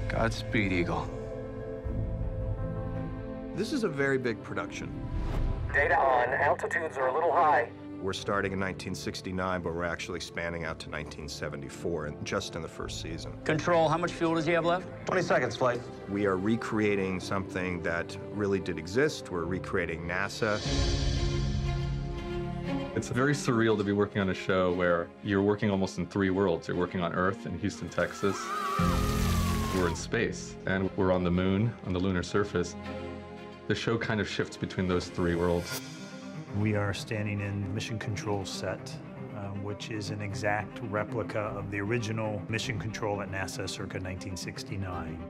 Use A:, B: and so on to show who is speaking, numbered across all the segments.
A: Godspeed, Eagle.
B: This is a very big production.
C: Data on, altitudes are a little high.
B: We're starting in 1969, but we're actually spanning out to 1974, just in the first season.
D: Control, how much fuel does he have left?
E: 20 seconds, flight.
B: We are recreating something that really did exist. We're recreating NASA.
F: It's very surreal to be working on a show where you're working almost in three worlds. You're working on Earth in Houston, Texas. We're in space, and we're on the moon, on the lunar surface. The show kind of shifts between those three worlds.
G: We are standing in Mission Control set, which is an exact replica of the original Mission Control at NASA circa 1969.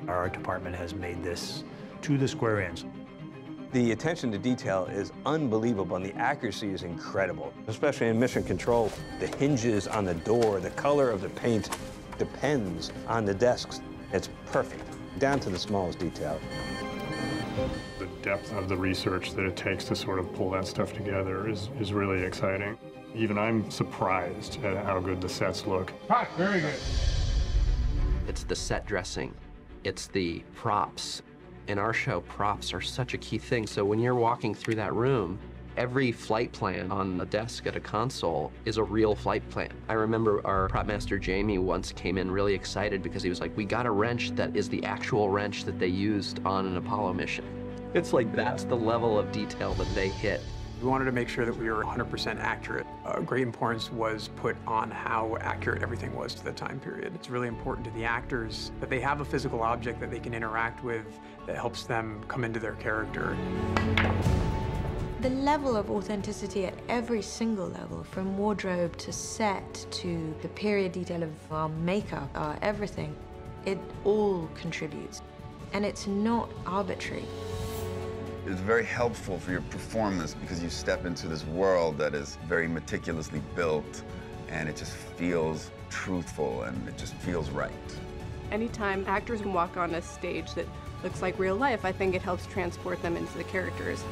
G: Our art department has made this to the square inch.
E: The attention to detail is unbelievable, and the accuracy is incredible. Especially in Mission Control, the hinges on the door, the color of the paint depends on the desks. It's perfect, down to the smallest detail.
H: The depth of the research that it takes to sort of pull that stuff together is really exciting. Even I'm surprised at how good the sets look.
C: Very good.
I: It's the set dressing. It's the props. In our show, props are such a key thing. So when you're walking through that room, every flight plan on the desk at a console is a real flight plan. I remember our prop master, Jamie, once came in really excited because he was like, we got a wrench that is the actual wrench that they used on an Apollo mission. It's like that's the level of detail that they hit.
J: We wanted to make sure that we were 100% accurate. Great importance was put on how accurate everything was to the time period. It's really important to the actors that they have a physical object that they can interact with that helps them come into their character.
K: The level of authenticity at every single level, from wardrobe to set to the period detail of our makeup, our everything, it all contributes. And it's not arbitrary.
L: It's very helpful for your performance because you step into this world that is very meticulously built, and it just feels truthful and it just feels right.
M: Anytime actors can walk on a stage that looks like real life, I think it helps transport them into the characters.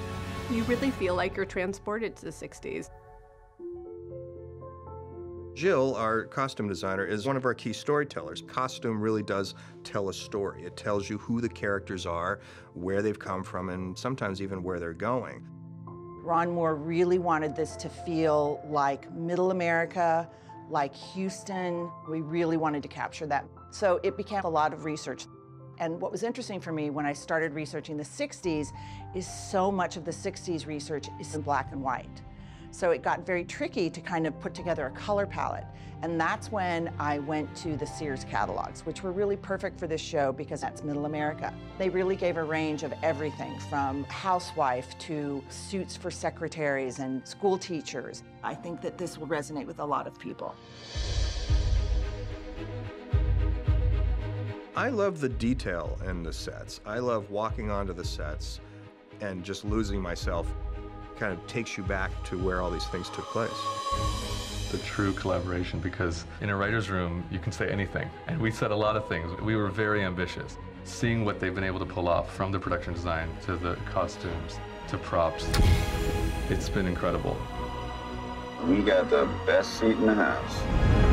M: You really feel like you're transported to the 60s.
B: Jill, our costume designer, is one of our key storytellers. Costume really does tell a story. It tells you who the characters are, where they've come from, and sometimes even where they're going.
N: Ron Moore really wanted this to feel like Middle America, like Houston. We really wanted to capture that. So it became a lot of research. And what was interesting for me when I started researching the 60s is so much of the 60s research is in black and white. So it got very tricky to kind of put together a color palette. And that's when I went to the Sears catalogs, which were really perfect for this show because that's Middle America. They really gave a range of everything from housewife to suits for secretaries and school teachers. I think that this will resonate with a lot of people.
B: I love the detail in the sets. I love walking onto the sets and just losing myself. Kind of takes you back to where all these things took place.
F: The true collaboration, because in a writer's room, you can say anything. And we said a lot of things. We were very ambitious. Seeing what they've been able to pull off, from the production design to the costumes to props, it's been incredible.
L: We got the best seat in the house.